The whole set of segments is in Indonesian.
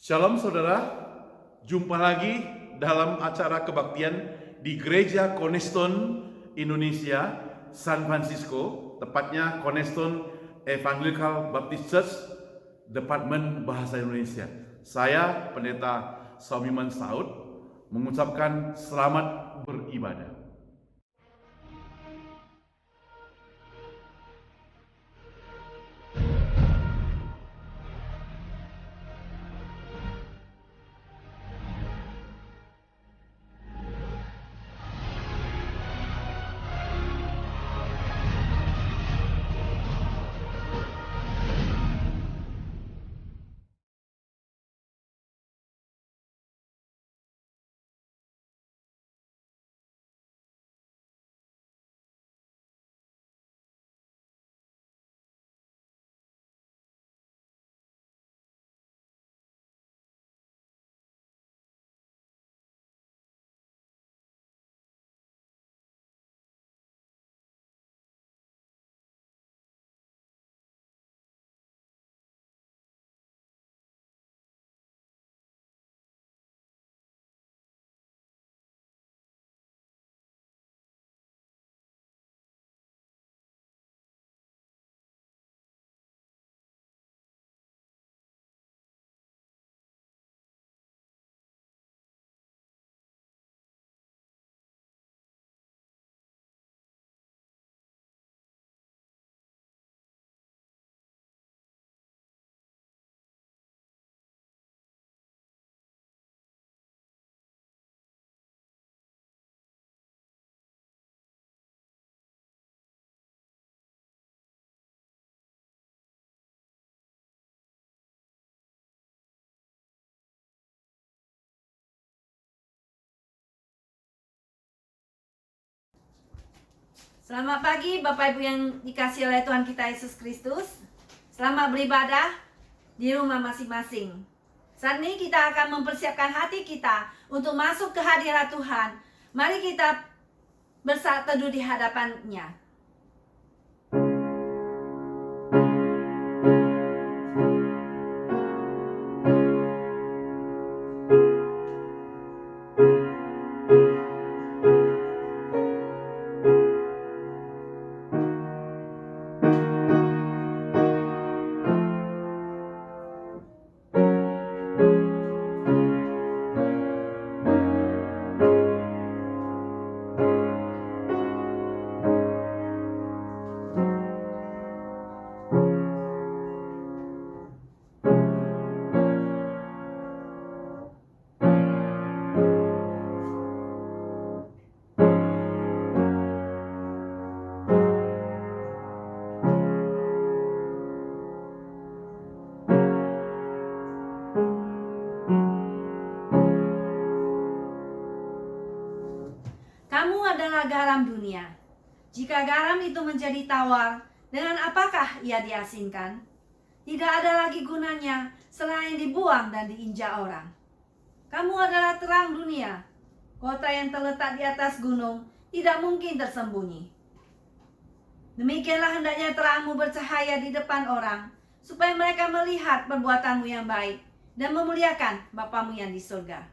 Shalom saudara, jumpa lagi dalam acara kebaktian di Gereja Cornerstone Indonesia, San Francisco, tepatnya Cornerstone Evangelical Baptist Church, Departemen Bahasa Indonesia. Saya Pendeta Saumiman Saud mengucapkan selamat beribadah. Selamat pagi Bapak Ibu yang dikasihi oleh Tuhan kita Yesus Kristus. Selamat beribadah di rumah masing-masing. Saat ini kita akan mempersiapkan hati kita untuk masuk ke hadirat Tuhan. Mari kita bersaat teduh di hadapan-Nya. Kamu adalah garam dunia. Jika garam itu menjadi tawar, dengan apakah ia diasinkan? Tidak ada lagi gunanya selain dibuang dan diinjak orang. Kamu adalah terang dunia. Kota yang terletak di atas gunung tidak mungkin tersembunyi. Demikianlah hendaknya terangmu bercahaya di depan orang, supaya mereka melihat perbuatanmu yang baik dan memuliakan Bapamu yang di surga.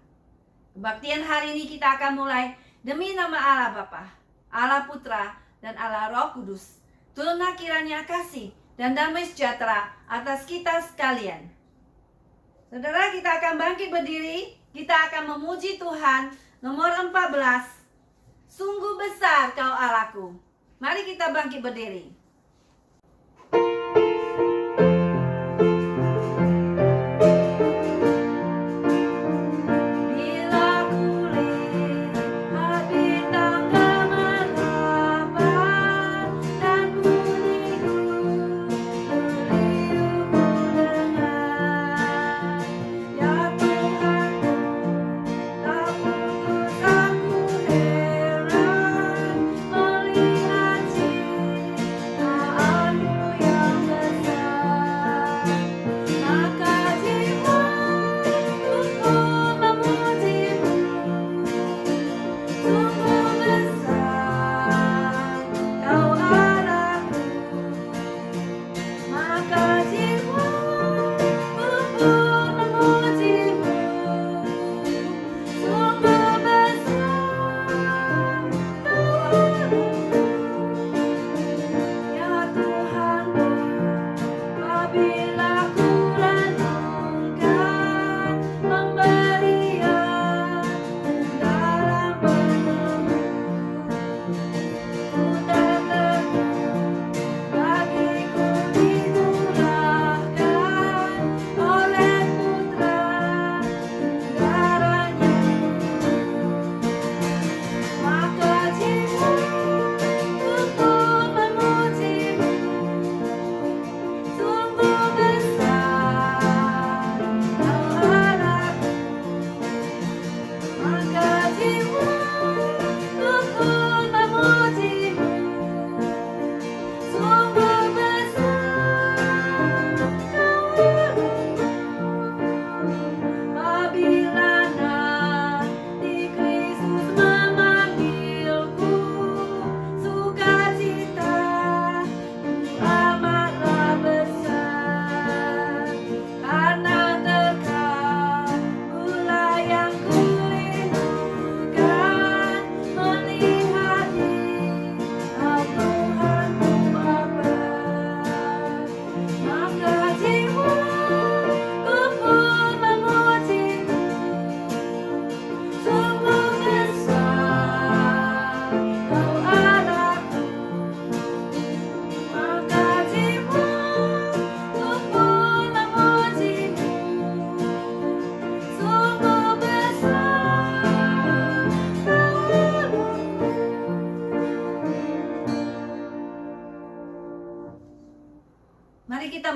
Kebaktian hari ini kita akan mulai demi nama Allah Bapa, Allah Putra, dan Allah Roh Kudus. Turunlah kiranya kasih dan damai sejahtera atas kita sekalian. Saudara, kita akan bangkit berdiri. Kita akan memuji Tuhan. Nomor 14. Sungguh besar Kau Allahku. Mari kita bangkit berdiri. Melihat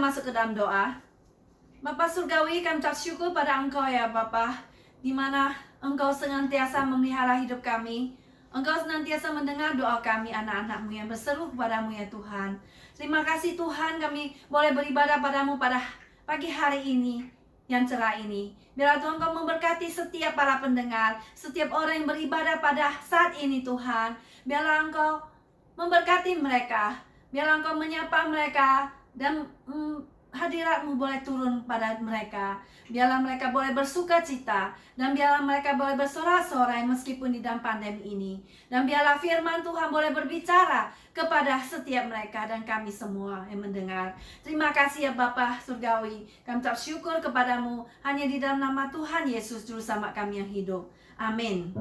masuk ke dalam doa. Bapa Surgawi, kami ucap syukur pada Engkau ya Bapa, di mana Engkau senantiasa memelihara hidup kami. Engkau senantiasa mendengar doa kami, anak-anak-Mu yang berseru kepadamu ya Tuhan. Terima kasih Tuhan, kami boleh beribadah padamu pada pagi hari ini yang cerah ini. Biarlah Tuhan Engkau memberkati setiap para pendengar, setiap orang yang beribadah pada saat ini Tuhan. Biarlah Engkau memberkati mereka, biarlah Engkau menyapa mereka, dan hadirat-Mu boleh turun pada mereka. Biarlah mereka boleh bersuka cita, dan biarlah mereka boleh bersorak-sorai meskipun di dalam pandemi ini. Dan biarlah firman Tuhan boleh berbicara kepada setiap mereka dan kami semua yang mendengar. Terima kasih ya Bapa Surgawi. Kami ucap syukur kepadamu hanya di dalam nama Tuhan Yesus Juru Selamat kami yang hidup. Amin.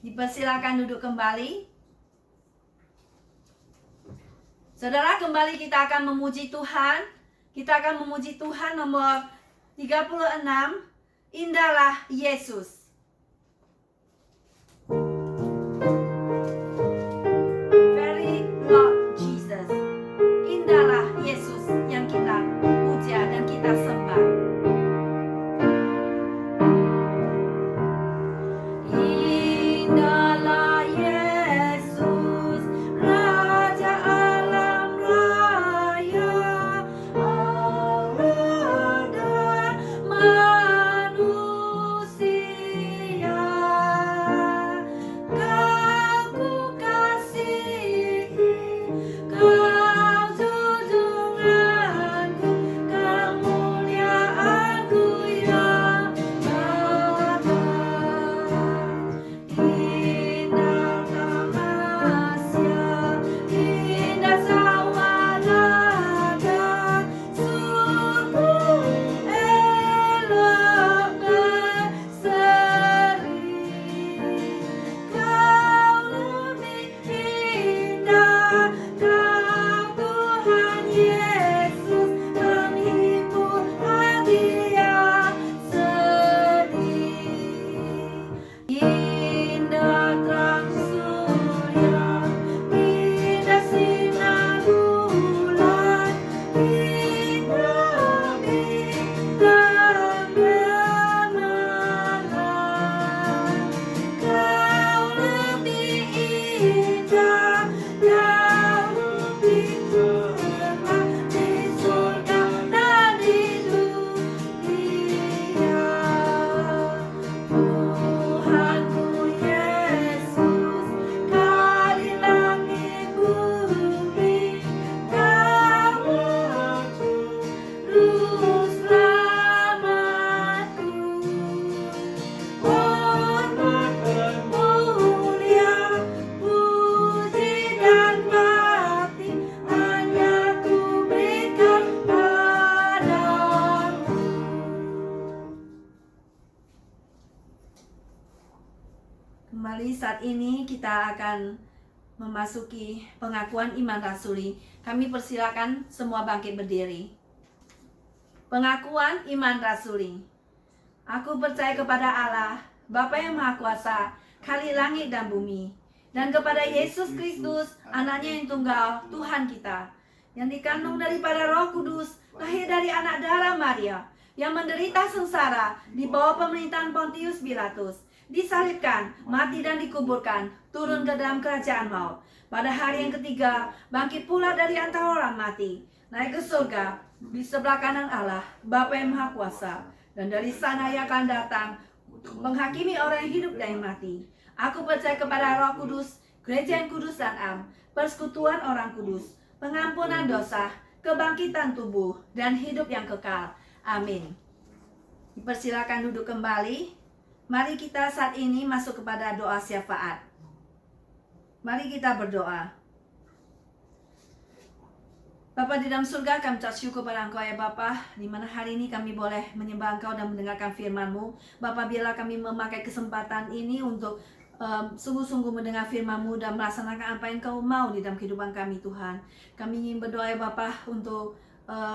Dipersilakan duduk kembali. Saudara, kembali kita akan memuji Tuhan. Kita akan memuji Tuhan nomor 36. Indahlah Yesus. Very Lord Jesus. Indahlah Yesus yang kita puja dan kita sembah. Indahlah Yesus, Raja alam raya, Allah dan manusia. Kau ku kasihi, Kau junjunganku, kemuliaanku yang Bapa. Indah tamasya, indah sawadana, sungguh elok berseri. Kau lebih indah, Kau Tuhan Yesus, menghibur hati yang sedih. Indah terang surya, indah sinar bulan, indah bintang gemilang. Kau lebih indah, Kau lebih cerah di surga dan di dunia. Tuhanku Yesus, kali langit bumi, Kau juru selamatku. Hormat dan mulia, puji dan bakti, hanya ku berikan padamu. Kembali saat ini kita akan memasuki pengakuan iman rasuli. Kami persilakan semua bangkit berdiri. Pengakuan iman rasuli. Aku percaya kepada Allah, Bapa yang Maha Kuasa, Khalik langit dan bumi, dan kepada Yesus Kristus, Anaknya yang tunggal, Tuhan kita, yang dikandung daripada Roh Kudus, lahir dari anak darah Maria, yang menderita sengsara di bawah pemerintahan Pontius Pilatus, disalibkan, mati dan dikuburkan, turun ke dalam kerajaan maut. Pada hari yang ketiga, bangkit pula dari antara orang mati, naik ke surga, di sebelah kanan Allah, Bapa yang Maha Kuasa, dan dari sana Ia akan datang untuk menghakimi orang yang hidup dan yang mati. Aku percaya kepada Roh Kudus, gereja yang kudus dan am, persekutuan orang kudus, pengampunan dosa, kebangkitan tubuh, dan hidup yang kekal. Amin. Dipersilakan duduk kembali. Mari kita saat ini masuk kepada doa syafaat. Mari kita berdoa. Bapa di dalam surga, kami ucap syukur pada Engkau ya Bapa, di mana hari ini kami boleh menyembah Engkau dan mendengarkan firman-Mu. Bapa, biarlah kami memakai kesempatan ini untuk sungguh-sungguh mendengar firman-Mu dan melaksanakan apa yang Engkau mau di dalam kehidupan kami Tuhan. Kami ingin berdoa ya Bapa untuk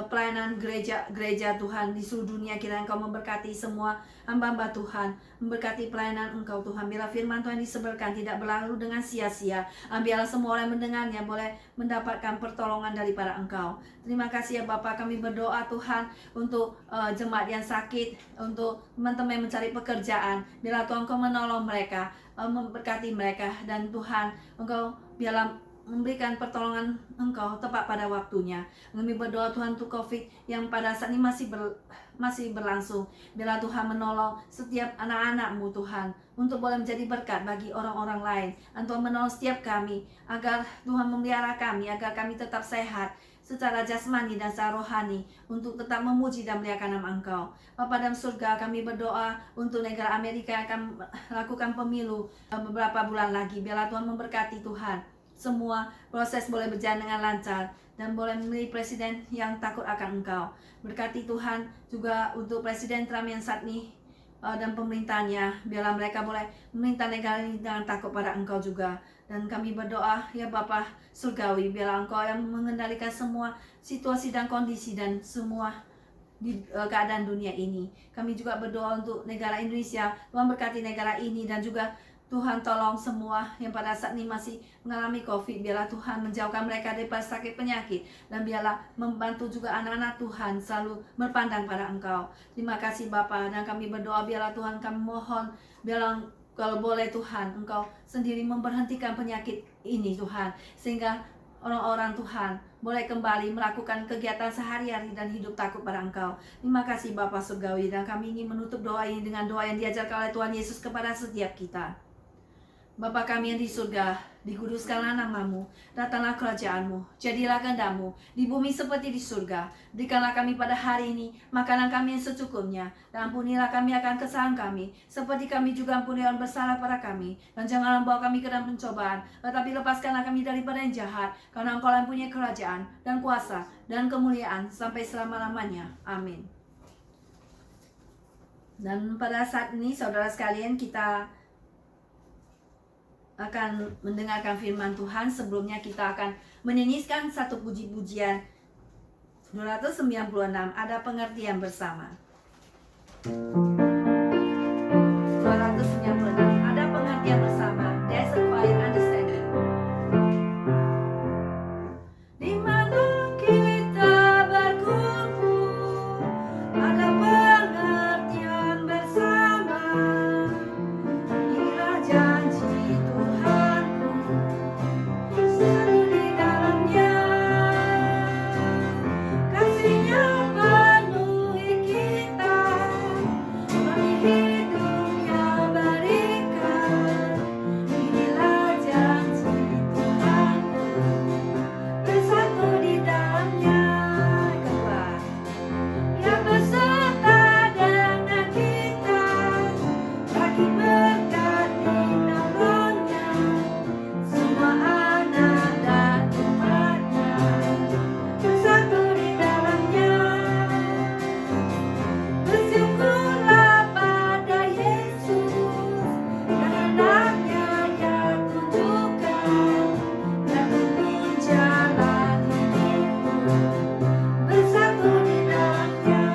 pelayanan gereja Tuhan di seluruh dunia. Kiranya Engkau memberkati semua hamba-hamba Tuhan, memberkati pelayanan Engkau Tuhan. Biarlah firman Tuhan disebarkan tidak berlalu dengan sia-sia. Biarlah semua orang yang mendengarnya boleh mendapatkan pertolongan daripada Engkau. Terima kasih ya Bapa, kami berdoa Tuhan untuk jemaat yang sakit, untuk teman-teman yang mencari pekerjaan. Biarlah Tuhan Engkau menolong mereka, memberkati mereka, dan Tuhan Engkau biarlah memberikan pertolongan Engkau tepat pada waktunya. Kami berdoa Tuhan untuk COVID yang pada saat ini masih berlangsung. Biarlah Tuhan menolong setiap anak-anak-Mu Tuhan untuk boleh menjadi berkat bagi orang-orang lain. Dan Tuhan menolong setiap kami agar Tuhan memelihara kami, agar kami tetap sehat secara jasmani dan secara rohani, untuk tetap memuji dan memuliakan nama Engkau. Bapa dalam surga, kami berdoa untuk negara Amerika yang akan lakukan pemilu beberapa bulan lagi. Biarlah Tuhan memberkati Tuhan. Semua proses boleh berjalan dengan lancar dan boleh memilih presiden yang takut akan Engkau. Berkati Tuhan juga untuk Presiden Trump yang saat ini dan pemerintahnya. Biarlah mereka boleh memerintah negara ini dengan takut pada Engkau juga. Dan kami berdoa ya Bapa Surgawi, biarlah Engkau yang mengendalikan semua situasi dan kondisi dan semua di keadaan dunia ini. Kami juga berdoa untuk negara Indonesia. Tuhan berkati negara ini, dan juga Tuhan tolong semua yang pada saat ini masih mengalami COVID. Biarlah Tuhan menjauhkan mereka dari sakit penyakit, dan biarlah membantu juga anak-anak Tuhan selalu berpandang pada Engkau. Terima kasih Bapa, dan kami berdoa biarlah Tuhan, kami mohon biarlah kalau boleh Tuhan Engkau sendiri memberhentikan penyakit ini Tuhan, sehingga orang-orang Tuhan boleh kembali melakukan kegiatan sehari-hari dan hidup takut pada Engkau. Terima kasih Bapa Surgawi, dan kami ingin menutup doa ini dengan doa yang diajarkan oleh Tuhan Yesus kepada setiap kita. Bapa kami yang di surga, dikuduskanlah nama-Mu, datanglah kerajaan-Mu, jadilah kehendak-Mu di bumi seperti di surga. Berikanlah kami pada hari ini makanan kami yang secukupnya, dan ampunilah kami akan kesalahan kami, seperti kami juga ampuni orang bersalah pada kami. Dan janganlah membawa kami ke dalam pencobaan, tetapi lepaskanlah kami daripada yang jahat, karena Engkau yang punya kerajaan, dan kuasa, dan kemuliaan sampai selama-lamanya. Amin. Dan pada saat ini saudara sekalian, kita akan mendengarkan firman Tuhan. Sebelumnya kita akan menyanyikan satu puji-pujian 296, ada pengertian bersama. 296, ada pengertian bersama. There's a quiet understanding. Di mana kita berkumpul, ada pengertian bersama. Inilah janji Tuhanku, satu di dalamnya. Kasih-Nya penuhi kita, bagi hidup yang berikan. Inilah janji Tuhanku, bersatu di dalamnya. Kedua, yang beserta dengan kita, bagi berkat di dalamnya. Semua anak dan umatnya, bersatu di dalamnya. Bersyukurlah pada Yesus, kehendaknya yang tunjukkan, dan pimpin jalan hidupmu, bersatu di dalamnya.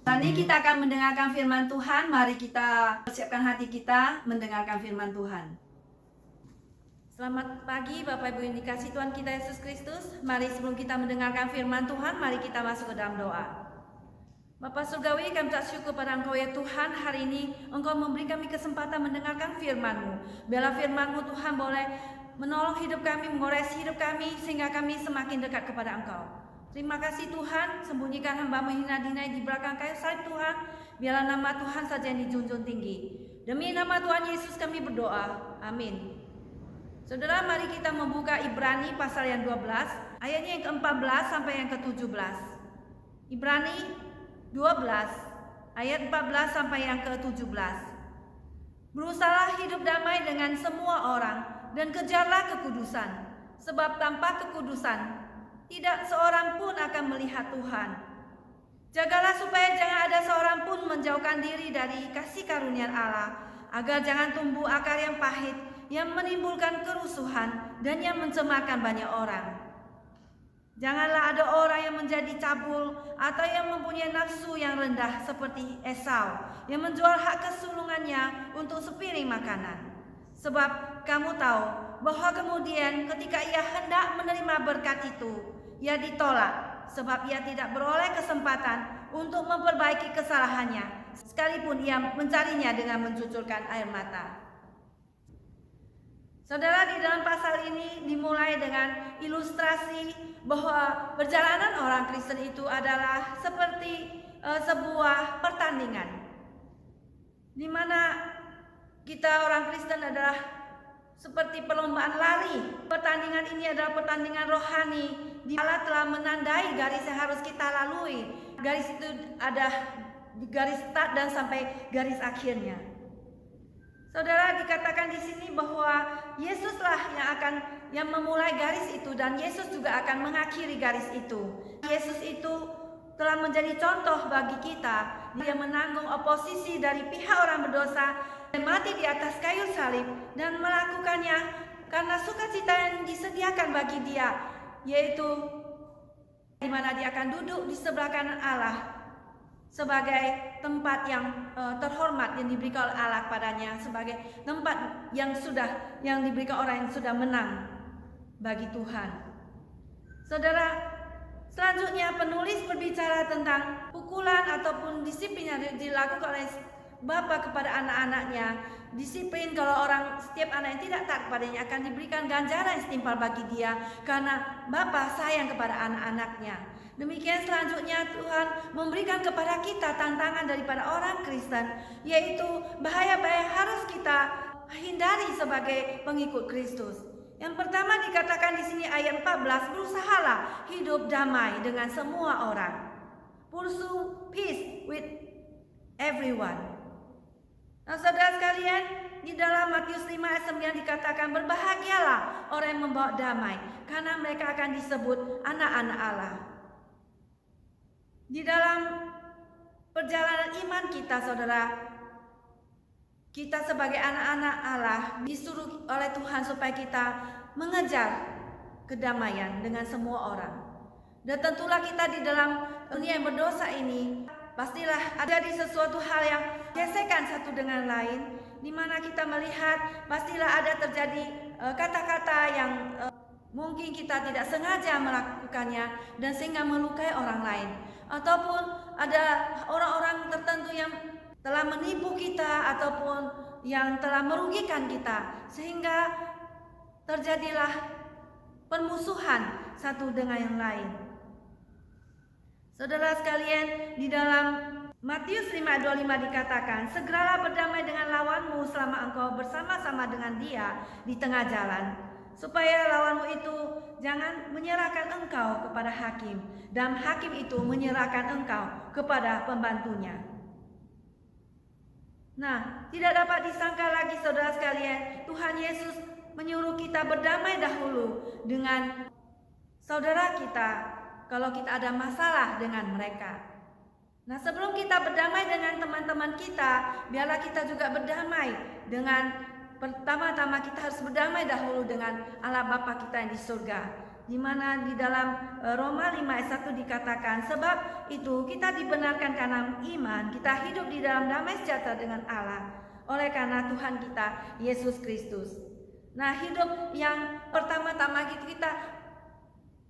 Tadi kita akan mendengarkan firman Tuhan. Mari kita persiapkan hati kita mendengarkan firman Tuhan. Selamat pagi Bapak Ibu yang dikasihi Tuhan kita Yesus Kristus. Mari sebelum kita mendengarkan firman Tuhan, mari kita masuk ke dalam doa. Bapa Surgawi, kami ucap syukur pada Engkau ya Tuhan. Hari ini Engkau memberi kami kesempatan mendengarkan firman-Mu. Biarlah firman-Mu Tuhan boleh menolong hidup kami, mengoreksi hidup kami, sehingga kami semakin dekat kepada Engkau. Terima kasih Tuhan, sembunyikan hamba-Mu hina dinai di belakang kayu salib Tuhan. Biarlah nama Tuhan saja yang dijunjung tinggi. Demi nama Tuhan Yesus kami berdoa. Amin. Saudara, mari kita membuka Ibrani pasal yang 12, ayatnya yang ke-14 sampai yang ke-17. Ibrani 12 ayat 14 sampai yang ke-17. Berusahalah hidup damai dengan semua orang dan kejarlah kekudusan, sebab tanpa kekudusan tidak seorang pun akan melihat Tuhan. Jagalah supaya jangan ada seorang pun menjauhkan diri dari kasih karunia Allah, agar jangan tumbuh akar yang pahit yang menimbulkan kerusuhan dan yang mencemarkan banyak orang. Janganlah ada orang yang menjadi cabul atau yang mempunyai nafsu yang rendah seperti Esau, yang menjual hak kesulungannya untuk sepiring makanan. Sebab kamu tahu bahwa kemudian ketika ia hendak menerima berkat itu, ia ditolak, sebab ia tidak beroleh kesempatan untuk memperbaiki kesalahannya, sekalipun ia mencarinya dengan mencucurkan air mata. Saudara, di dalam pasal ini dimulai dengan ilustrasi bahwa perjalanan orang Kristen itu adalah seperti sebuah pertandingan, di mana kita orang Kristen adalah seperti perlombaan lari. Pertandingan ini adalah pertandingan rohani, di mana telah menandai garis yang harus kita lalui. Garis itu ada garis start dan sampai garis akhirnya. Saudara, dikatakan di sini bahwa Yesuslah yang memulai garis itu dan Yesus juga akan mengakhiri garis itu. Yesus itu telah menjadi contoh bagi kita. Dia menanggung oposisi dari pihak orang berdosa dan mati di atas kayu salib dan melakukannya karena sukacita yang disediakan bagi dia, yaitu di mana dia akan duduk di sebelah kanan Allah sebagai tempat yang terhormat yang diberikan oleh Allah padanya, sebagai tempat yang diberikan orang yang sudah menang bagi Tuhan. Saudara, selanjutnya penulis berbicara tentang pukulan ataupun disiplin yang dilakukan oleh bapa kepada anak-anaknya. Disiplin kalau setiap anak yang tidak taat kepadanya akan diberikan ganjaran yang setimpal bagi dia, karena bapa sayang kepada anak-anaknya. Demikian selanjutnya Tuhan memberikan kepada kita tantangan daripada orang Kristen, yaitu bahaya-bahaya yang harus kita hindari sebagai pengikut Kristus. Yang pertama dikatakan di sini ayat 14, berusahalah hidup damai dengan semua orang. Pursue peace with everyone. Nah, saudara sekalian, di dalam Matius 5 ayat 9 dikatakan, berbahagialah orang yang membawa damai, karena mereka akan disebut anak-anak Allah. Di dalam perjalanan iman kita, saudara, kita sebagai anak-anak Allah disuruh oleh Tuhan supaya kita mengejar kedamaian dengan semua orang. Dan tentulah kita di dalam dunia yang berdosa ini pastilah ada di sesuatu hal yang gesekan satu dengan lain, di mana kita melihat pastilah ada terjadi kata-kata yang mungkin kita tidak sengaja melakukannya dan sehingga melukai orang lain. Ataupun ada orang-orang tertentu yang telah menipu kita ataupun yang telah merugikan kita, sehingga terjadilah permusuhan satu dengan yang lain. Saudara sekalian, di dalam Matius 5:25 dikatakan, segeralah berdamai dengan lawanmu selama engkau bersama-sama dengan dia di tengah jalan, supaya lawanmu itu jangan menyerahkan engkau kepada hakim, dan hakim itu menyerahkan engkau kepada pembantunya. Nah, tidak dapat disangka lagi saudara sekalian, Tuhan Yesus menyuruh kita berdamai dahulu dengan saudara kita kalau kita ada masalah dengan mereka. Nah, sebelum kita berdamai dengan teman-teman kita, biarlah kita juga berdamai dengan, pertama-tama kita harus berdamai dahulu dengan Allah Bapa kita yang di surga. Di mana di dalam Roma 5 ayat 1 dikatakan, sebab itu kita dibenarkan karena iman, kita hidup di dalam damai sejahtera dengan Allah oleh karena Tuhan kita Yesus Kristus. Nah, hidup yang pertama-tama kita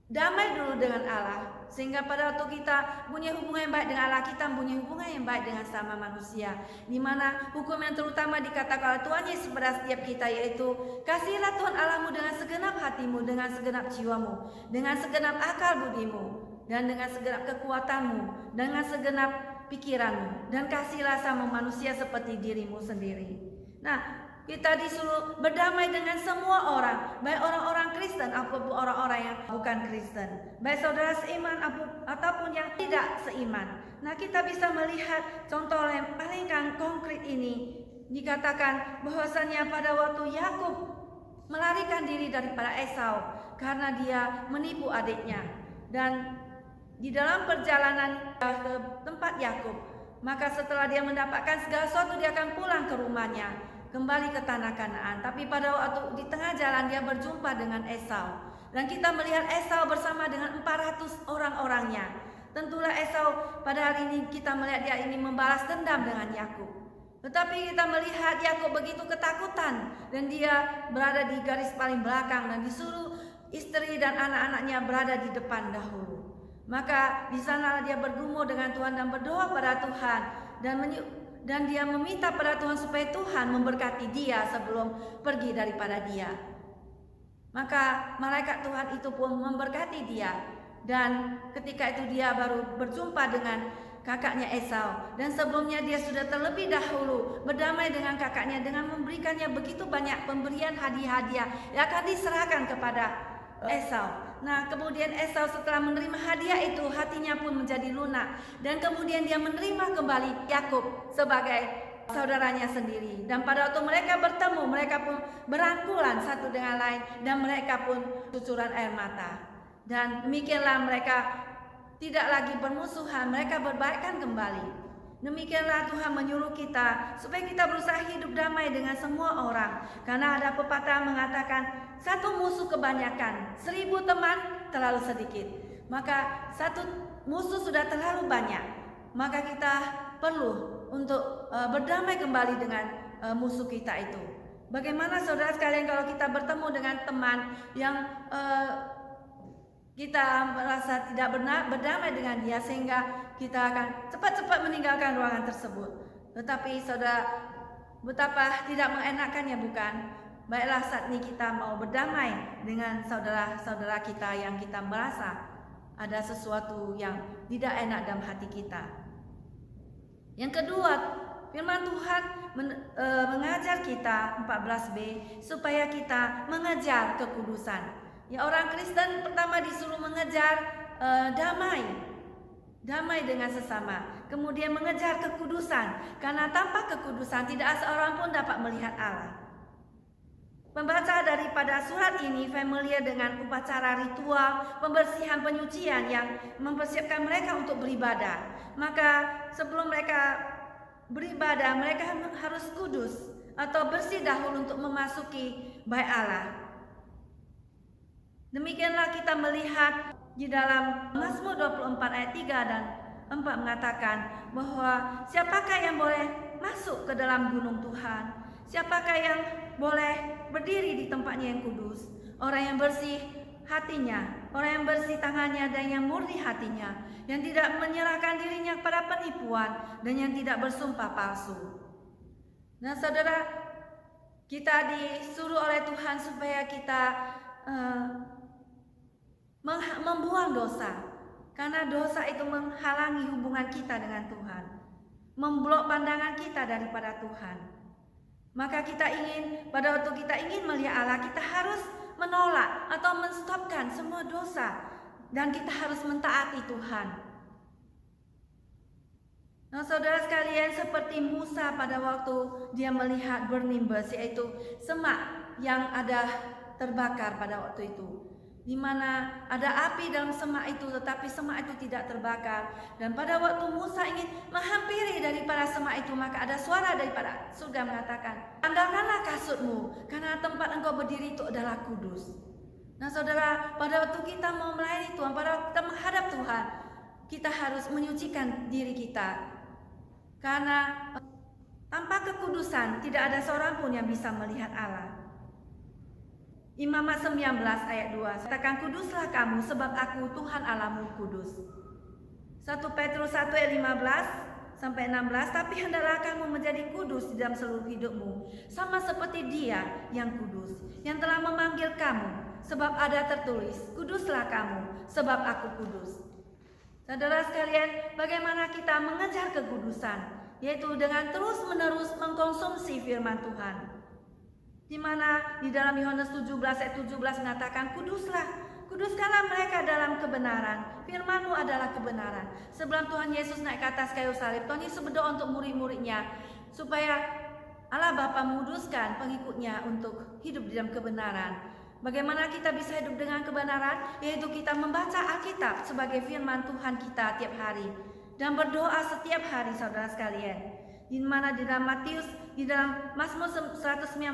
damai dulu dengan Allah, sehingga pada waktu kita punya hubungan yang baik dengan Allah, kita punya hubungan yang baik dengan sama manusia. Di mana hukum yang terutama dikatakan oleh Tuhan Yesus pada setiap kita, yaitu kasihilah Tuhan Allahmu dengan segenap hatimu, dengan segenap jiwamu, dengan segenap akal budimu, dan dengan segenap kekuatanmu, dengan segenap pikiranmu, dan kasihilah sama manusia seperti dirimu sendiri. Nah, kita disuruh berdamai dengan semua orang, baik orang-orang Kristen ataupun orang-orang yang bukan Kristen, baik saudara seiman ataupun yang tidak seiman. Nah, kita bisa melihat contoh yang paling konkret ini dikatakan bahwasannya pada waktu Yakub melarikan diri daripada Esau karena dia menipu adiknya, dan di dalam perjalanan ke tempat Yakub, maka setelah dia mendapatkan segala sesuatu dia akan pulang ke rumahnya, kembali ke tanah Kanaan. Tapi pada waktu di tengah jalan dia berjumpa dengan Esau, dan kita melihat Esau bersama dengan 400 orang-orangnya. Tentulah Esau pada hari ini kita melihat dia ini membalas dendam dengan Yakub. Tetapi kita melihat Yakub begitu ketakutan dan dia berada di garis paling belakang dan disuruh istri dan anak-anaknya berada di depan dahulu. Maka di sana dia bergumul dengan Tuhan dan berdoa pada Tuhan dan dia meminta pada Tuhan supaya Tuhan memberkati dia sebelum pergi daripada dia. Maka malaikat Tuhan itu pun memberkati dia, dan ketika itu dia baru berjumpa dengan kakaknya Esau, dan sebelumnya dia sudah terlebih dahulu berdamai dengan kakaknya dengan memberikannya begitu banyak pemberian hadiah-hadiah yang akan diserahkan kepada Esau. Nah, kemudian Esau setelah menerima hadiah itu hatinya pun menjadi lunak, dan kemudian dia menerima kembali Yakub sebagai saudaranya sendiri. Dan pada waktu mereka bertemu, mereka pun berangkulan satu dengan lain, dan mereka pun cucuran air mata. Dan demikianlah mereka tidak lagi bermusuhan, mereka berbaikan kembali. Demikianlah Tuhan menyuruh kita supaya kita berusaha hidup damai dengan semua orang. Karena ada pepatah mengatakan, satu musuh kebanyakan, 1000 teman terlalu sedikit. Maka satu musuh sudah terlalu banyak, maka kita perlu untuk berdamai kembali dengan musuh kita itu. Bagaimana saudara sekalian kalau kita bertemu dengan teman yang kita merasa tidak benar berdamai dengan dia, sehingga kita akan cepat-cepat meninggalkan ruangan tersebut. Tetapi saudara, betapa tidak mengenakannya, bukan? Baiklah saat ini kita mau berdamai dengan saudara-saudara kita yang kita merasa ada sesuatu yang tidak enak dalam hati kita. Yang kedua, firman Tuhan mengajar kita 14b supaya kita mengejar kekudusan. Ya, orang Kristen pertama disuruh mengejar damai dengan sesama, kemudian mengejar kekudusan, karena tanpa kekudusan tidak seorang pun dapat melihat Allah. Pembaca daripada surat ini familiar dengan upacara ritual pembersihan penyucian yang mempersiapkan mereka untuk beribadah. Maka sebelum mereka beribadah, mereka harus kudus atau bersih dahulu untuk memasuki bait Allah. Demikianlah kita melihat di dalam Mazmur 24 ayat 3 dan 4 mengatakan bahwa siapakah yang boleh masuk ke dalam gunung Tuhan? Siapakah yang boleh berdiri di tempatnya yang kudus? Orang yang bersih hatinya, orang yang bersih tangannya dan yang murni hatinya, yang tidak menyerahkan dirinya kepada penipuan dan yang tidak bersumpah palsu. Nah saudara, kita disuruh oleh Tuhan supaya kita membuang dosa, karena dosa itu menghalangi hubungan kita dengan Tuhan, memblok pandangan kita daripada Tuhan. Maka kita ingin, pada waktu kita ingin melihat Allah, kita harus menolak atau menstopkan semua dosa, dan kita harus mentaati Tuhan. Nah saudara sekalian, seperti Musa pada waktu dia melihat burning bush, yaitu semak yang ada terbakar pada waktu itu, di mana ada api dalam semak itu, tetapi semak itu tidak terbakar. Dan pada waktu Musa ingin menghampiri daripada semak itu, maka ada suara daripada surga mengatakan, "Andalkanlah kasutmu, karena tempat engkau berdiri itu adalah kudus." Nah saudara, pada waktu kita mau melayani Tuhan, pada waktu kita menghadap Tuhan, kita harus menyucikan diri kita, karena tanpa kekudusan tidak ada seorang pun yang bisa melihat Allah. Imamat 19 ayat 2 katakan, "Kuduslah kamu sebab aku Tuhan Allahmu kudus." 1 Petrus 1 ayat 15 sampai 16, "Tapi hendaklah kamu menjadi kudus di dalam seluruh hidupmu, sama seperti Dia yang kudus, yang telah memanggil kamu, sebab ada tertulis, kuduslah kamu sebab aku kudus." Saudara sekalian, bagaimana kita mengejar kekudusan? Yaitu dengan terus-menerus mengkonsumsi firman Tuhan. Di mana di dalam Yohanes 17 ayat 17 mengatakan, kuduskanlah mereka dalam kebenaran, firman-Mu adalah kebenaran. Sebelum Tuhan Yesus naik ke atas kayu salib, Tuhan Yesus berdoa untuk murid-muridnya supaya Allah Bapa menguduskan pengikutnya untuk hidup di dalam kebenaran. Bagaimana kita bisa hidup dengan kebenaran? Yaitu kita membaca Alkitab sebagai firman Tuhan kita tiap hari dan berdoa setiap hari, saudara sekalian. Di mana di dalam Matius, di dalam Mazmur 119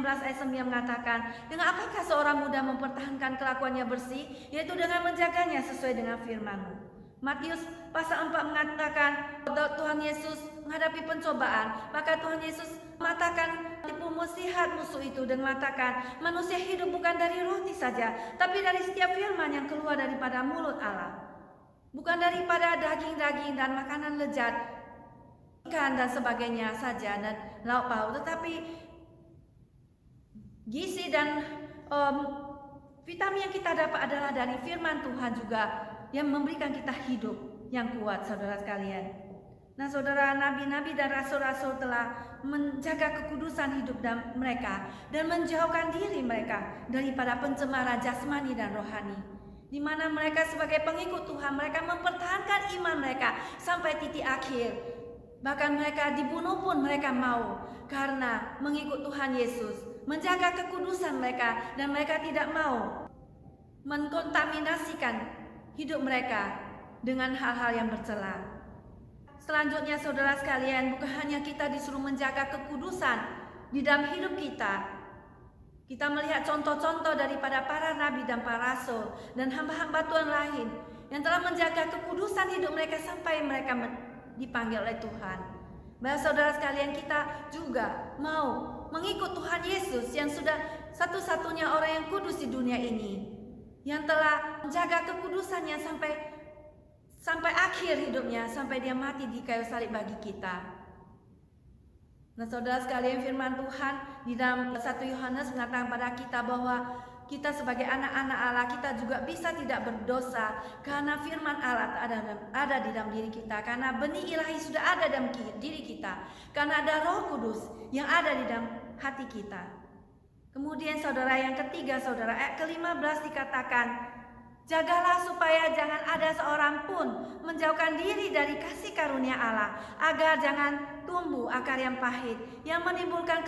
ayat 9 mengatakan, dengan apakah seorang muda mempertahankan kelakuannya bersih? Yaitu dengan menjaganya sesuai dengan firman-Mu. Matius pasal 4 mengatakan Tuhan Yesus menghadapi pencobaan, maka Tuhan Yesus mengatakan tipu muslihat musuh itu dan mengatakan manusia hidup bukan dari roti saja, tapi dari setiap firman yang keluar daripada mulut Allah. Bukan daripada daging-daging dan makanan lezat, ikan dan sebagainya saja dan lauk pauk, tetapi gizi dan vitamin yang kita dapat adalah dari firman Tuhan juga, yang memberikan kita hidup yang kuat, saudara sekalian. Nah, saudara, nabi-nabi dan rasul-rasul telah menjaga kekudusan hidup mereka dan menjauhkan diri mereka daripada pencemaran jasmani dan rohani. Di mana mereka sebagai pengikut Tuhan, mereka mempertahankan iman mereka sampai titik akhir. Bahkan mereka dibunuh pun mereka mau, karena mengikut Tuhan Yesus, menjaga kekudusan mereka, dan mereka tidak mau mengkontaminasikan hidup mereka dengan hal-hal yang bercela. Selanjutnya, saudara sekalian, bukan hanya kita disuruh menjaga kekudusan di dalam hidup kita. Kita melihat contoh-contoh daripada para nabi dan para rasul dan hamba-hamba Tuhan lain yang telah menjaga kekudusan hidup mereka sampai mereka dipanggil oleh Tuhan. Bahwa saudara sekalian, kita juga mau mengikut Tuhan Yesus yang sudah satu-satunya orang yang kudus di dunia ini, yang telah menjaga kekudusannya sampai akhir hidupnya, sampai dia mati di kayu salib bagi kita. Nah, saudara sekalian, firman Tuhan di dalam 1 Yohanes mengatakan pada kita bahwa kita sebagai anak-anak Allah, kita juga bisa tidak berdosa karena firman Allah ada di dalam diri kita, karena benih ilahi sudah ada dalam diri kita, karena ada Roh Kudus yang ada di dalam hati kita. Kemudian saudara, yang ketiga, saudara, ayat ke-15 dikatakan, jagalah supaya jangan ada seorang pun menjauhkan diri dari kasih karunia Allah, agar jangan tumbuh akar yang pahit, yang menimbulkan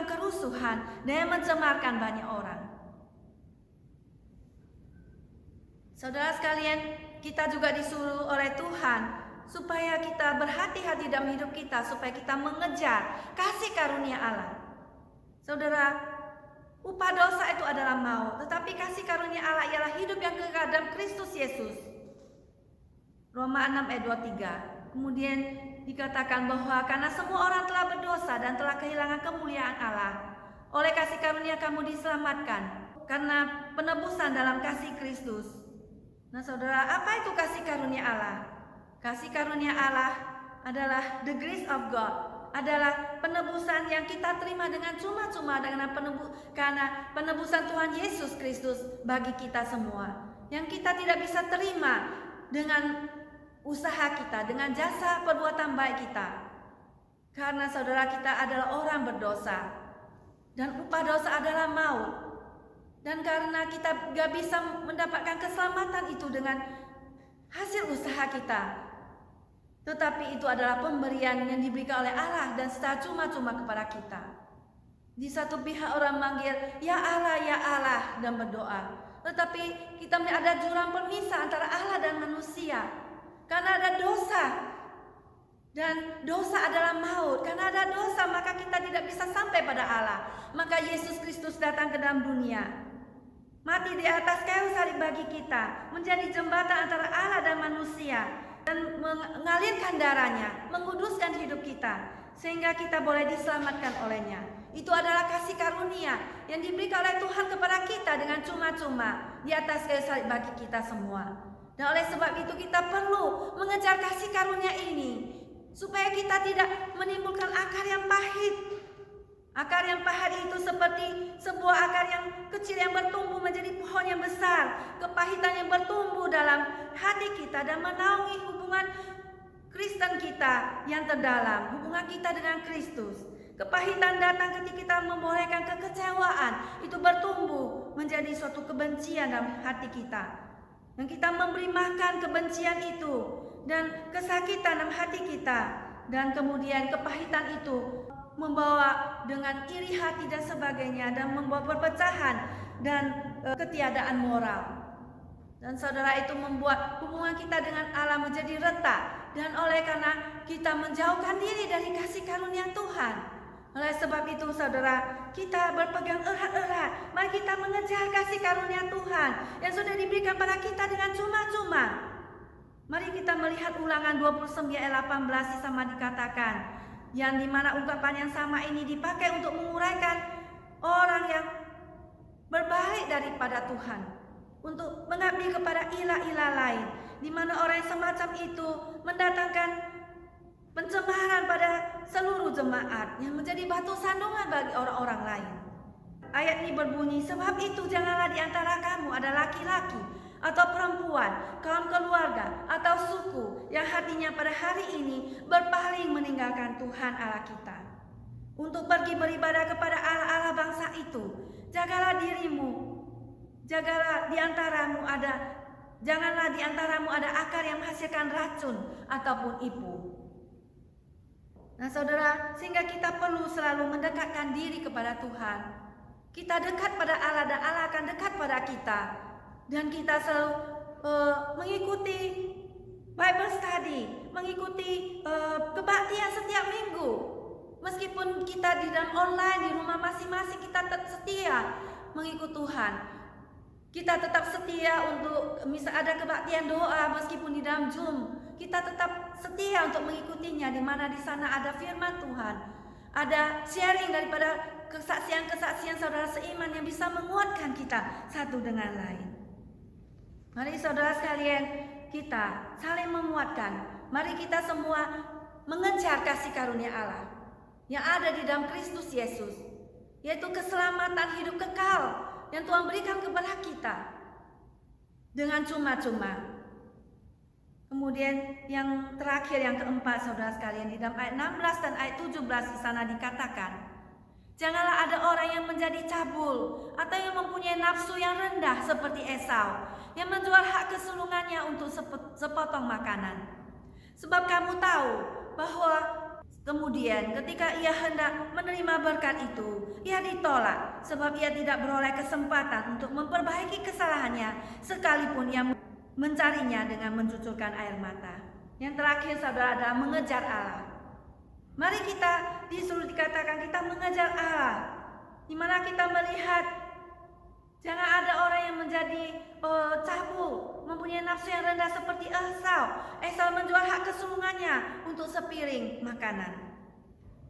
kerusuhan dan yang mencemarkan banyak orang. Saudara sekalian, kita juga disuruh oleh Tuhan supaya kita berhati-hati dalam hidup kita, supaya kita mengejar kasih karunia Allah. Saudara, upah dosa itu adalah maut, tetapi kasih karunia Allah ialah hidup yang kekal dalam Kristus Yesus. Roma 6 ayat 23. Kemudian dikatakan bahwa karena semua orang telah berdosa dan telah kehilangan kemuliaan Allah, oleh kasih karunia kamu diselamatkan karena penebusan dalam kasih Kristus. Nah, saudara, apa itu kasih karunia Allah? Kasih karunia Allah adalah the grace of God, adalah penebusan yang kita terima dengan cuma-cuma karena penebusan Tuhan Yesus Kristus bagi kita semua, yang kita tidak bisa terima dengan usaha kita, dengan jasa perbuatan baik kita. Karena saudara, kita adalah orang berdosa dan upah dosa adalah maut. Dan karena kita gak bisa mendapatkan keselamatan itu dengan hasil usaha kita, tetapi itu adalah pemberian yang diberikan oleh Allah dan secara cuma-cuma kepada kita. Di satu pihak orang manggil, ya Allah, dan berdoa. Tetapi kita melihat ada jurang pemisah antara Allah dan manusia. Karena ada dosa. Dan dosa adalah maut. Karena ada dosa, maka kita tidak bisa sampai pada Allah. Maka Yesus Kristus datang ke dalam dunia, mati di atas kayu salib bagi kita, menjadi jembatan antara Allah dan manusia, dan mengalirkan darahnya, menguduskan hidup kita, sehingga kita boleh diselamatkan olehnya. Itu adalah kasih karunia yang diberikan oleh Tuhan kepada kita dengan cuma-cuma di atas kayu salib bagi kita semua. Dan oleh sebab itu kita perlu mengejar kasih karunia ini, supaya kita tidak menimbulkan akar yang pahit. Akar yang pahit itu seperti sebuah akar yang kecil yang bertumbuh menjadi pohon yang besar. Kepahitan yang bertumbuh dalam hati kita dan menaungi hubungan Kristen kita yang terdalam, hubungan kita dengan Kristus. Kepahitan datang ketika kita membolehkan kekecewaan itu bertumbuh menjadi suatu kebencian dalam hati kita. Dan kita memberi makan kebencian itu dan kesakitan dalam hati kita. Dan kemudian kepahitan itu membawa dengan iri hati dan sebagainya, dan membawa perpecahan dan ketiadaan moral. Dan saudara, itu membuat hubungan kita dengan Allah menjadi retak, dan oleh karena kita menjauhkan diri dari kasih karunia Tuhan. Oleh sebab itu saudara, kita berpegang erat-erat. Mari kita mengejar kasih karunia Tuhan yang sudah diberikan pada kita dengan cuma-cuma. Mari kita melihat Ulangan 29 ayat 18 di sana dikatakan, yang dimana ungkapan yang sama ini dipakai untuk menguraikan orang yang berbalik daripada Tuhan, untuk mengabdi kepada ilah-ilah lain, di mana orang yang semacam itu mendatangkan pencemaran pada seluruh jemaat yang menjadi batu sandungan bagi orang-orang lain. Ayat ini berbunyi, sebab itu janganlah di antara kamu ada laki-laki atau perempuan, kaum keluarga atau suku yang hatinya pada hari ini berpaling meninggalkan Tuhan Allah kita, untuk pergi beribadah kepada Allah-Allah bangsa itu. Jagalah dirimu, janganlah di antaramu ada akar yang menghasilkan racun ataupun ibu. Nah saudara, sehingga kita perlu selalu mendekatkan diri kepada Tuhan. Kita dekat pada Allah dan Allah akan dekat pada kita. Dan kita selalu mengikuti Bible study, mengikuti kebaktian setiap minggu. Meskipun kita di dalam online, di rumah masing-masing, kita tetap setia mengikut Tuhan. Kita tetap setia untuk misal ada kebaktian doa meskipun di dalam Zoom, kita tetap setia untuk mengikutinya, di mana di sana ada firman Tuhan, ada sharing daripada kesaksian-kesaksian saudara seiman yang bisa menguatkan kita satu dengan lain. Mari saudara sekalian, kita saling menguatkan. Mari kita semua mengejar kasih karunia Allah yang ada di dalam Kristus Yesus, yaitu keselamatan hidup kekal yang Tuhan berikan kepada kita dengan cuma-cuma. Kemudian yang terakhir, yang keempat saudara sekalian, di dalam ayat 16 dan ayat 17 di sana dikatakan, janganlah ada orang yang menjadi cabul atau yang mempunyai nafsu yang rendah seperti Esau, yang menjual hak kesulungannya untuk sepotong makanan. Sebab kamu tahu bahwa kemudian ketika ia hendak menerima berkat itu, ia ditolak sebab ia tidak beroleh kesempatan untuk memperbaiki kesalahannya, sekalipun ia mencarinya dengan mencucurkan air mata. Yang terakhir saudara adalah mengejar Allah. Mari kita disuruh dikatakan kita mengejar Allah, di mana kita melihat jangan ada orang yang menjadi cabul, mempunyai nafsu yang rendah seperti Esau. Esau menjual hak kesulungannya untuk sepiring makanan.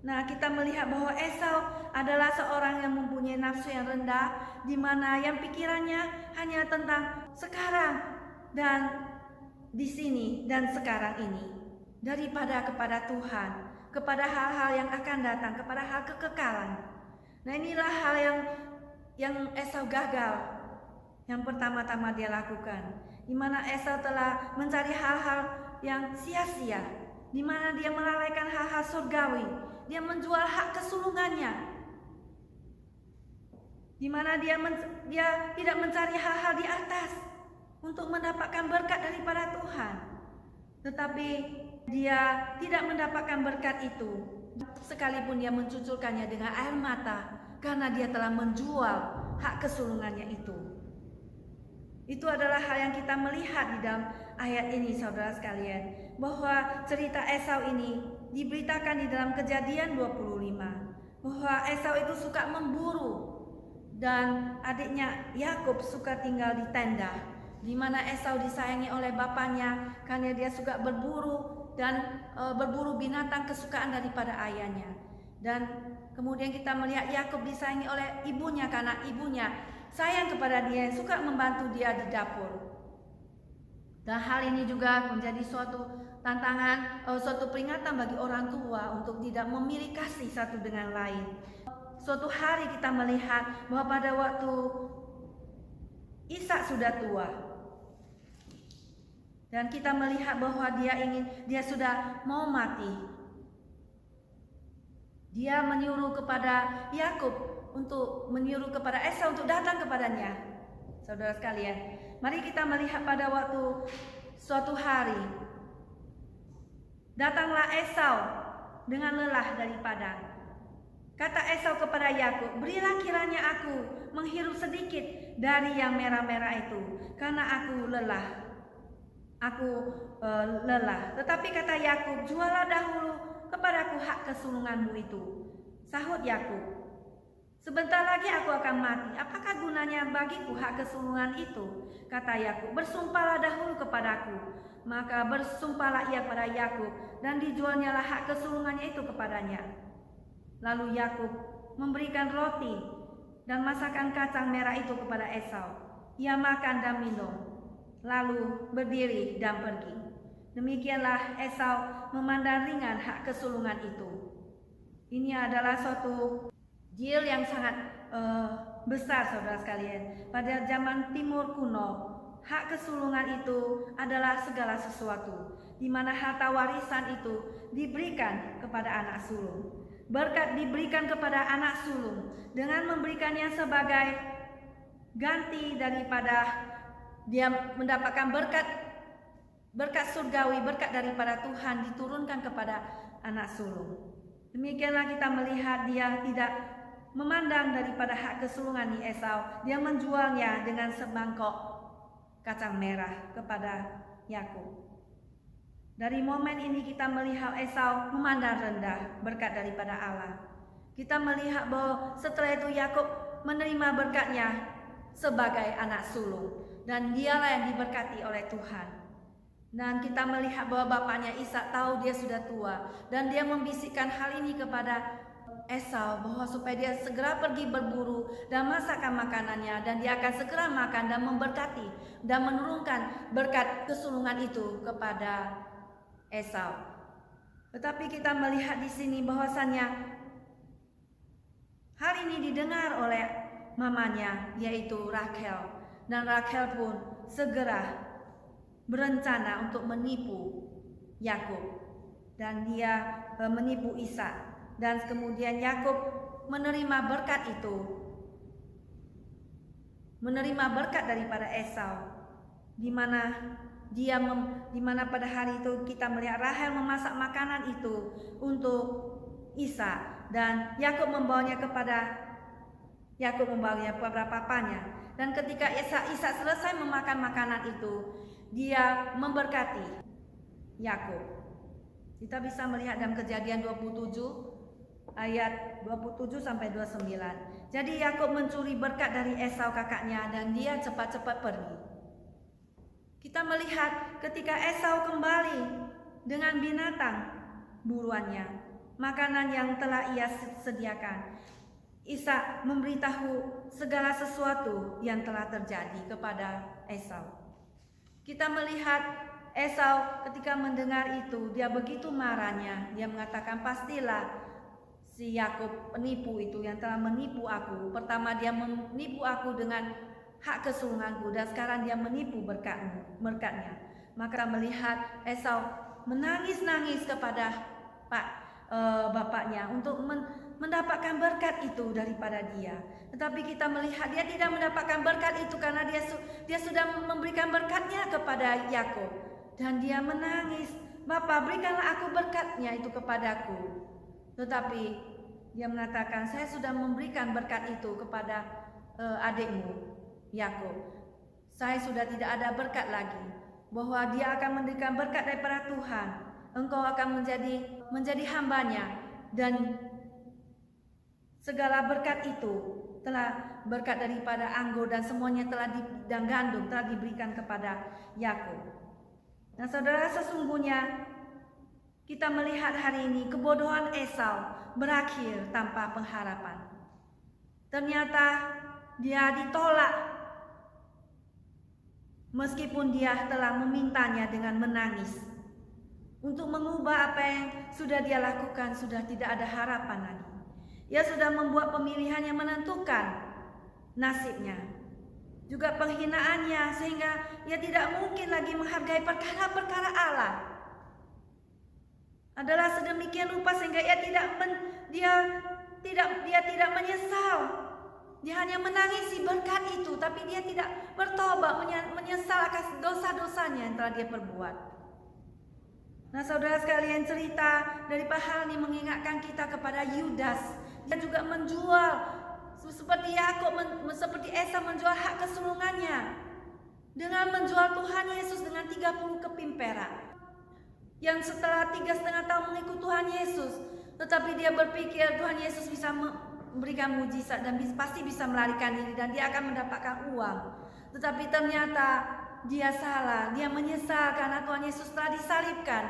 Nah, kita melihat bahwa Esau adalah seorang yang mempunyai nafsu yang rendah, di mana yang pikirannya hanya tentang sekarang dan di sini dan sekarang ini, daripada kepada Tuhan, kepada hal-hal yang akan datang, kepada hal kekekalan. Nah, inilah hal yang Esau gagal, yang pertama-tama dia lakukan, di mana Esau telah mencari hal-hal yang sia-sia, di mana dia melalaikan hal-hal surgawi. Dia menjual hak kesulungannya, di mana dia tidak mencari hal-hal di atas untuk mendapatkan berkat daripada Tuhan, tetapi dia tidak mendapatkan berkat itu sekalipun dia mencucurkannya dengan air mata, karena dia telah menjual hak kesulungannya itu. Itu adalah hal yang kita melihat di dalam ayat ini saudara sekalian, bahwa cerita Esau ini diberitakan di dalam Kejadian 25, bahwa Esau itu suka memburu dan adiknya Yakub suka tinggal di tenda, di mana Esau disayangi oleh bapaknya karena dia suka berburu dan berburu binatang kesukaan daripada ayahnya. Dan kemudian kita melihat Yakub disayangi oleh ibunya karena ibunya sayang kepada dia, suka membantu dia di dapur. Dan hal ini juga menjadi suatu tantangan, suatu peringatan bagi orang tua untuk tidak memilih kasih satu dengan lain. Suatu hari kita melihat bahwa pada waktu Ishak sudah tua, dan kita melihat bahwa dia sudah mau mati. Dia menyuruh kepada Yakub untuk menyuruh kepada Esau untuk datang kepadanya. Saudara sekalian, mari kita melihat pada waktu suatu hari datanglah Esau dengan lelah dari padang. Kata Esau kepada Yakub, "Berilah kiranya aku menghirup sedikit dari yang merah-merah itu, karena aku lelah. Lelah." Tetapi kata Yakub, "Jualah dahulu kepadaku hak kesulunganmu itu." Sahut Yakub, "Sebentar lagi aku akan mati. Apakah gunanya bagiku hak kesulungan itu?" Kata Yakub, "Bersumpahlah dahulu kepadaku." Maka bersumpahlah ia pada Yakub, dan dijualnyalah hak kesulungannya itu kepadanya. Lalu Yakub memberikan roti dan masakan kacang merah itu kepada Esau. Ia makan dan minum, lalu berdiri dan pergi. Demikianlah Esau memandang ringan hak kesulungan itu. Ini adalah suatu deal yang sangat besar, saudara sekalian. Pada zaman Timur kuno, hak kesulungan itu adalah segala sesuatu, di mana harta warisan itu diberikan kepada anak sulung. Berkat diberikan kepada anak sulung dengan memberikannya sebagai ganti daripada dia mendapatkan berkat surgawi, berkat daripada Tuhan diturunkan kepada anak sulung. Demikianlah kita melihat dia tidak memandang daripada hak kesulungan di Esau. Dia menjualnya dengan semangkok kacang merah kepada Yakub. Dari momen ini kita melihat Esau memandang rendah berkat daripada Allah. Kita melihat bahwa setelah itu Yakub menerima berkatnya sebagai anak sulung, dan dialah yang diberkati oleh Tuhan. Dan kita melihat bahwa bapaknya Ishak tahu dia sudah tua, dan dia membisikkan hal ini kepada Esau bahwa supaya dia segera pergi berburu dan masakkan makanannya, dan dia akan segera makan dan memberkati dan menurunkan berkat kesulungan itu kepada Esau. Tetapi kita melihat di sini bahwasannya hal ini didengar oleh mamanya, yaitu Rachel, dan Rachel pun segera berencana untuk menipu Yakub, dan dia menipu Ishak, dan kemudian Yakub menerima berkat itu, menerima berkat daripada Esau, di mana pada hari itu kita melihat Rahel memasak makanan itu untuk Ishak, dan Yakub membawanya kepada papanya. Dan ketika Ishak selesai memakan makanan itu, dia memberkati Yakub. Kita bisa melihat dalam Kejadian 27 ayat 27 sampai 29. Jadi Yakub mencuri berkat dari Esau kakaknya, dan dia cepat-cepat pergi. Kita melihat ketika Esau kembali dengan binatang buruannya, makanan yang telah ia sediakan, Ishak memberitahu segala sesuatu yang telah terjadi kepada Esau. Kita melihat Esau ketika mendengar itu, dia begitu marahnya. Dia mengatakan, "Pastilah si Yakub penipu itu yang telah menipu aku. Pertama dia menipu aku dengan hak kesulunganku, dan sekarang dia menipu berkatnya." Maka melihat Esau menangis-nangis kepada bapaknya untuk mendapatkan berkat itu daripada dia. Tetapi kita melihat dia tidak mendapatkan berkat itu karena dia sudah memberikan berkatnya kepada Yakub, dan dia menangis, "Bapa, berikanlah aku berkatnya itu kepadaku." Tetapi dia mengatakan, "Saya sudah memberikan berkat itu kepada adikmu Yakub. Saya sudah tidak ada berkat lagi, bahwa dia akan memberikan berkat daripada Tuhan. Engkau akan menjadi hambanya, dan segala berkat itu telah berkat daripada anggur dan semuanya dan gandum telah diberikan kepada Yakub." Nah, saudara, sesungguhnya kita melihat hari ini kebodohan Esau berakhir tanpa pengharapan. Ternyata dia ditolak, meskipun dia telah memintanya dengan menangis untuk mengubah apa yang sudah dia lakukan. Sudah tidak ada harapan lagi. Ia sudah membuat pemilihan yang menentukan nasibnya, juga penghinaannya, sehingga ia tidak mungkin lagi menghargai perkara-perkara Allah. Adalah sedemikian rupa sehingga ia tidak menyesal. Dia hanya menangisi berkat itu, tapi dia tidak bertobat, menyesal akan dosa-dosanya yang telah dia perbuat. Nah, saudara sekalian, cerita dari hal ini mengingatkan kita kepada Yudas Dia juga menjual seperti Yakub, seperti Esau menjual hak kesulungannya dengan menjual Tuhan Yesus dengan 30 keping perak. Yang setelah 3,5 tahun mengikut Tuhan Yesus, tetapi dia berpikir Tuhan Yesus bisa memberikan mujizat dan pasti bisa melarikan diri dan dia akan mendapatkan uang. Tetapi ternyata dia salah, dia menyesal karena Tuhan Yesus telah disalibkan.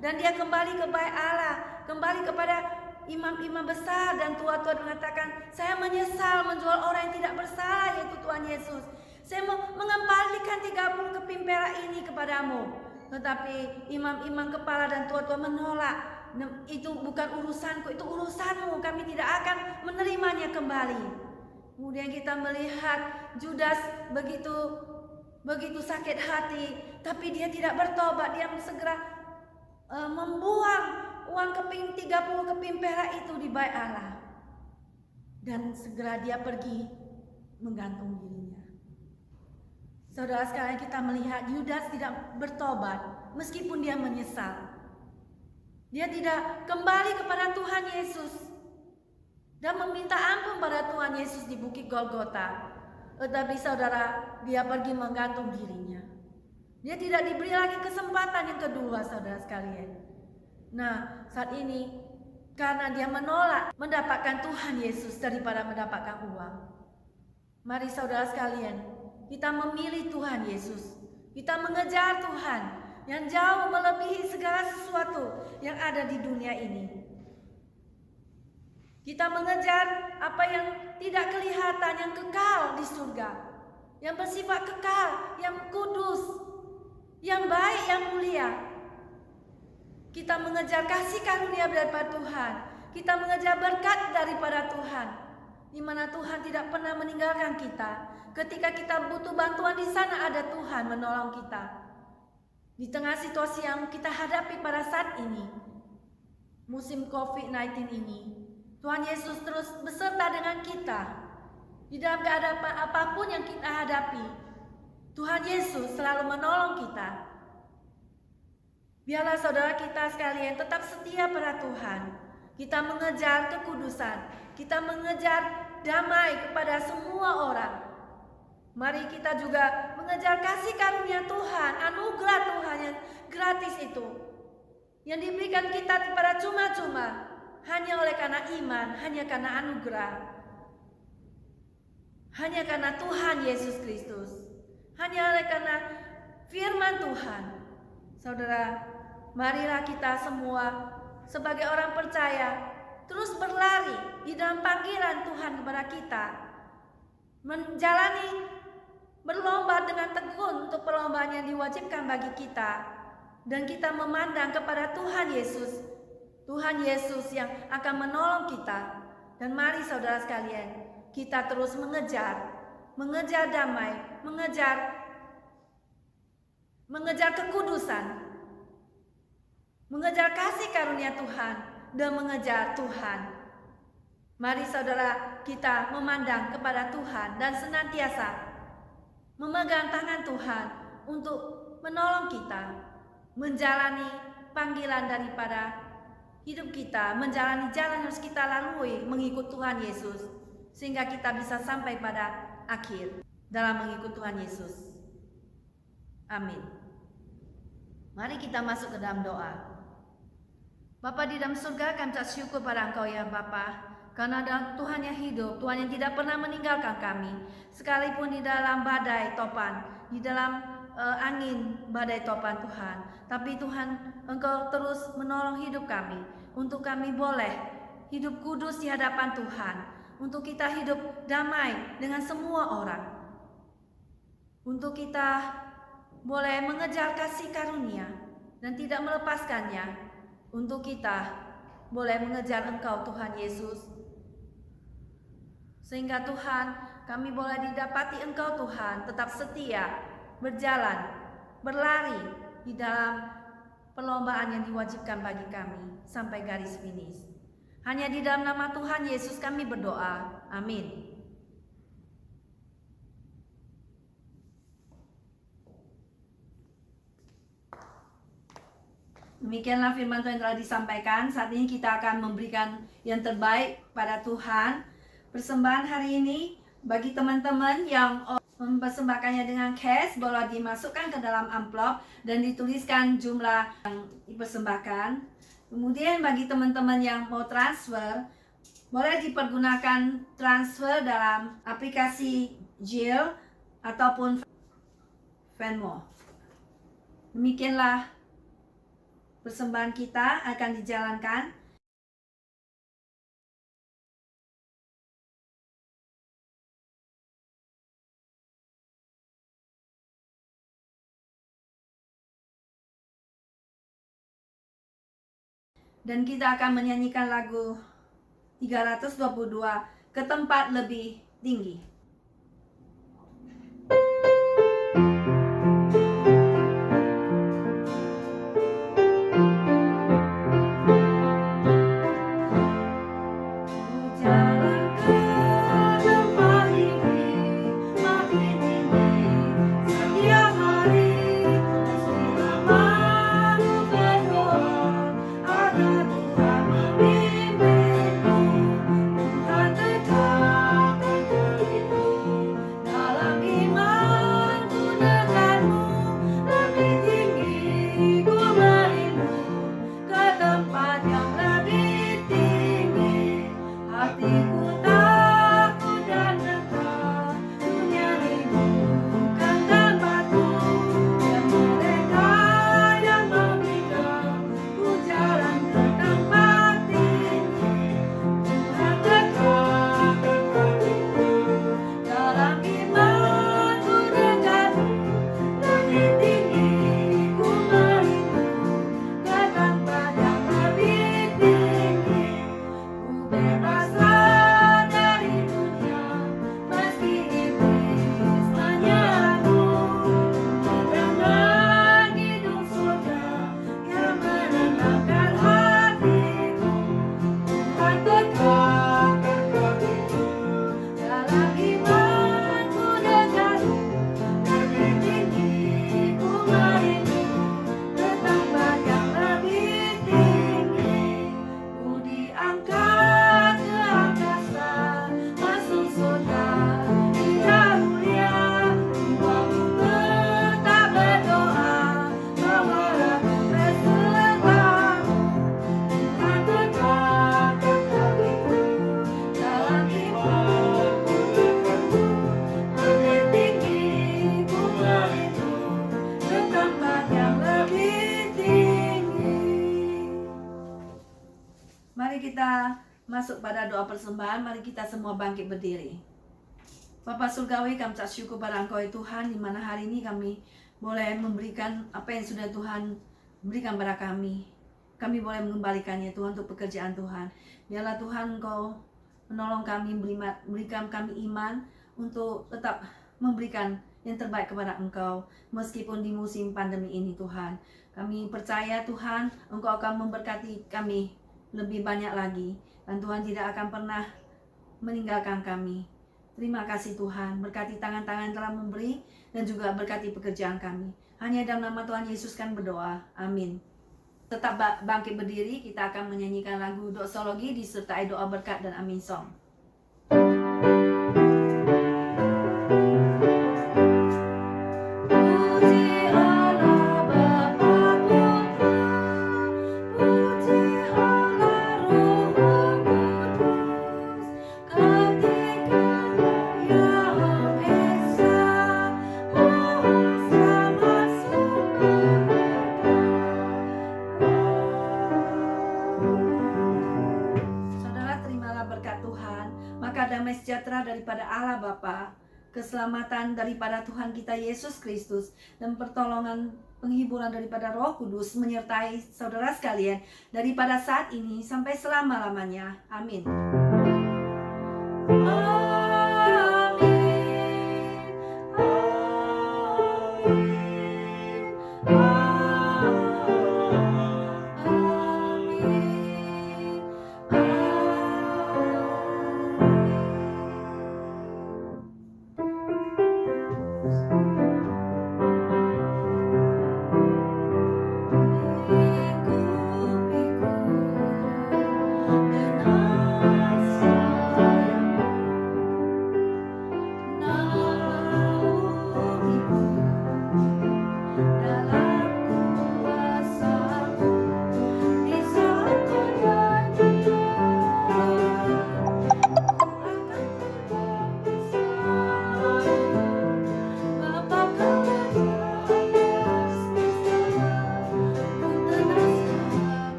Dan dia kembali ke bait Allah, kembali kepada imam-imam besar dan tua-tua mengatakan, saya menyesal menjual orang yang tidak bersalah, yaitu Tuhan Yesus. Saya mau mengembalikan 30 keping perak ini kepadamu. Tetapi imam-imam kepala dan tua-tua menolak. Itu bukan urusanku, itu urusanmu, kami tidak akan menerimanya kembali. Kemudian kita melihat Judas begitu sakit hati, tapi dia tidak bertobat. Dia segera membuang uang 30 keping perak itu di bait Allah, dan segera dia pergi menggantung dirinya. Saudara sekalian, kita melihat Yudas tidak bertobat meskipun dia menyesal. Dia tidak kembali kepada Tuhan Yesus dan meminta ampun pada Tuhan Yesus di Bukit Golgota. Tetapi saudara, dia pergi menggantung dirinya. Dia tidak diberi lagi kesempatan yang kedua, saudara sekalian. Nah, saat ini karena dia menolak mendapatkan Tuhan Yesus daripada mendapatkan uang. Mari saudara sekalian, kita memilih Tuhan Yesus. Kita mengejar Tuhan yang jauh melebihi segala sesuatu yang ada di dunia ini. Kita mengejar apa yang tidak kelihatan, yang kekal di surga, yang bersifat kekal, yang kudus, yang baik, yang mulia. Kita mengejar kasih karunia daripada Tuhan. Kita mengejar berkat daripada Tuhan, di mana Tuhan tidak pernah meninggalkan kita. Ketika kita butuh bantuan, di sana ada Tuhan menolong kita. Di tengah situasi yang kita hadapi pada saat ini, musim COVID-19 ini, Tuhan Yesus terus beserta dengan kita. Di dalam keadaan apapun yang kita hadapi, Tuhan Yesus selalu menolong kita. Biarlah saudara kita sekalian tetap setia pada Tuhan. Kita mengejar kekudusan, kita mengejar damai kepada semua orang. Mari kita juga mengejar kasih karunia Tuhan, anugerah Tuhan yang gratis itu, yang diberikan kita kepada cuma-cuma, hanya oleh karena iman, hanya karena anugerah, hanya karena Tuhan Yesus Kristus, hanya oleh karena firman Tuhan. Saudara, marilah kita semua sebagai orang percaya terus berlari di dalam panggilan Tuhan kepada kita, menjalani berlomba dengan tekun untuk perlombaan yang diwajibkan bagi kita, dan kita memandang kepada Tuhan Yesus, Tuhan Yesus yang akan menolong kita. Dan mari saudara sekalian, kita terus mengejar damai, mengejar kekudusan, mengejar kasih karunia Tuhan, dan mengejar Tuhan. Mari saudara, kita memandang kepada Tuhan dan senantiasa memegang tangan Tuhan untuk menolong kita menjalani panggilan daripada hidup kita, menjalani jalan yang harus kita lalui mengikut Tuhan Yesus, sehingga kita bisa sampai pada akhir dalam mengikut Tuhan Yesus. Amin. Mari kita masuk ke dalam doa. Bapa di dalam surga, kami ucap syukur pada Engkau ya Bapa, karena Tuhan yang hidup, Tuhan yang tidak pernah meninggalkan kami, sekalipun di dalam badai topan, di dalam angin badai topan Tuhan. Tapi Tuhan, Engkau terus menolong hidup kami, untuk kami boleh hidup kudus di hadapan Tuhan, untuk kita hidup damai dengan semua orang, untuk kita boleh mengejar kasih karunia dan tidak melepaskannya, untuk kita boleh mengejar Engkau Tuhan Yesus, sehingga Tuhan, kami boleh didapati Engkau Tuhan tetap setia, berjalan, berlari di dalam perlombaan yang diwajibkan bagi kami sampai garis finish. Hanya di dalam nama Tuhan Yesus kami berdoa. Amin. Demikianlah firman Tuhan yang telah disampaikan. Saat ini kita akan memberikan yang terbaik pada Tuhan. Persembahan hari ini bagi teman-teman yang mempersembahkannya dengan cash, boleh dimasukkan ke dalam amplop dan dituliskan jumlah yang dipersembahkan. Kemudian bagi teman-teman yang mau transfer, boleh dipergunakan transfer dalam aplikasi Zelle ataupun Venmo. Demikianlah persembahan kita akan dijalankan. Dan kita akan menyanyikan lagu 322, Ke Tempat Lebih Tinggi. Mari kita masuk pada doa persembahan. Mari kita semua bangkit berdiri. Bapa Surgawi, kami ucap syukur pada Engkau ya Tuhan, di mana hari ini kami boleh memberikan apa yang sudah Tuhan berikan pada kami. Kami boleh mengembalikannya Tuhan untuk pekerjaan Tuhan. Biarlah Tuhan Engkau menolong kami, berikan kami iman untuk tetap memberikan yang terbaik kepada Engkau meskipun di musim pandemi ini Tuhan. Kami percaya Tuhan Engkau akan memberkati kami lebih banyak lagi, dan Tuhan tidak akan pernah meninggalkan kami. Terima kasih Tuhan, berkati tangan-tangan yang telah memberi dan juga berkati pekerjaan kami. Hanya dalam nama Tuhan Yesus kami berdoa, amin. Tetap bangkit berdiri, kita akan menyanyikan lagu doksologi disertai doa berkat dan amin song. Damai sejahtera daripada Allah Bapa, keselamatan daripada Tuhan kita Yesus Kristus, dan pertolongan penghiburan daripada Roh Kudus menyertai saudara sekalian daripada saat ini sampai selama-lamanya. Amin. Ku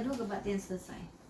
teduh kebaktian selesai.